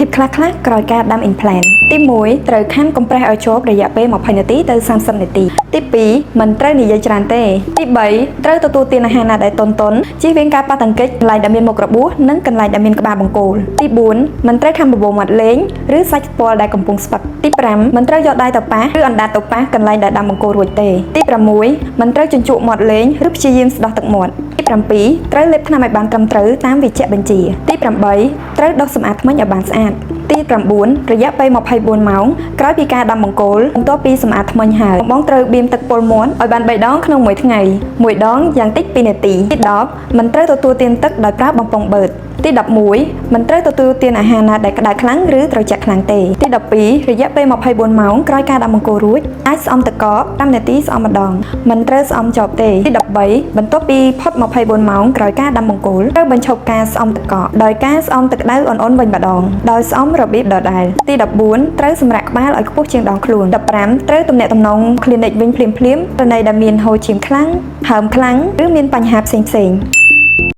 ភាពខ្លះៗក្រោយការដាំ implant ទី1ត្រូវខំកំប្រេះឲ្យជាប់រយៈពេល20នាទីទៅ30នាទីទី2មិនត្រូវនិយាយច្រើនទេទី3ត្រូវទទួលទានអាហារណាដែលទន់ៗជៀសវាងការប៉ះទង្គិចកន្លែងដែលមានមុខរបួសនិងកន្លែងដែលមានក្បាលបង្គោលទី4មិនត្រូវខំបបោមាត់លេងឬសាច់ស្ពាល់ដែលកំពុងស្វិតទី5មិនត្រូវយកដៃទៅប៉ះឬអណ្ដាតទៅប៉ះកន្លែងដែលដាំបង្គោលរួចទេទី6មិនត្រូវជញ្ជក់មាត់លេងឬព្យាយាមស្ដោះទឹកមាត់ទី7ត្រូវលេបថ្នាំឲ្យបានត្រឹមត្រូវតាមវេជ្ជបញ្ជាទី8ត្រូវដុសសម្អាតធ្មេញឲ្យបានស្អាតទី9រយៈពេល24ម៉ោងក្រោយពីការដាំបង្គោលបន្ទាប់ពីសម្អាតធ្មេញហើយបងត្រូវបៀមទឹកពុលមាន់ឲ្យបាន3ដងក្នុងមួយថ្ងៃមួយដងយ៉ាងតិច2នាទីទី10មិនត្រូវទទួលទានទឹកដោយប្រើបំពង់បឺតទី11មិនត្រូវទទួលទានអាហារណាដែលក្តៅខ្លាំងឬត្រជាក់ខ្លាំងទេទី12រយៈពេល24ម៉ោងក្រោយការដាំបង្គោលរួចអាចស្អំទឹកកក5នាទីស្អំម្ដងមិនត្រូវស្អំជាប់ទេទី13បន្ទាប់ពីផុត24ម៉ោងក្រោយការដាំបង្គោលត្រូវបញ្ឈប់ការស្អំទឹកកកដោយការស្អំទឹកក្តៅអ៊ុនៗវិញម្ដងដោយស្អំរបៀបដដែលទី14ត្រូវសម្រាកក្បាលឲ្យខ្ពស់ជាងដងខ្លួន15ត្រូវទំនាក់ទំនង clinic វិញភ្លាមៗករណីដែលមានហូរឈាមខ្លាំងហើមខ្លាំងឬមានបញ្ហាផ្សេងៗ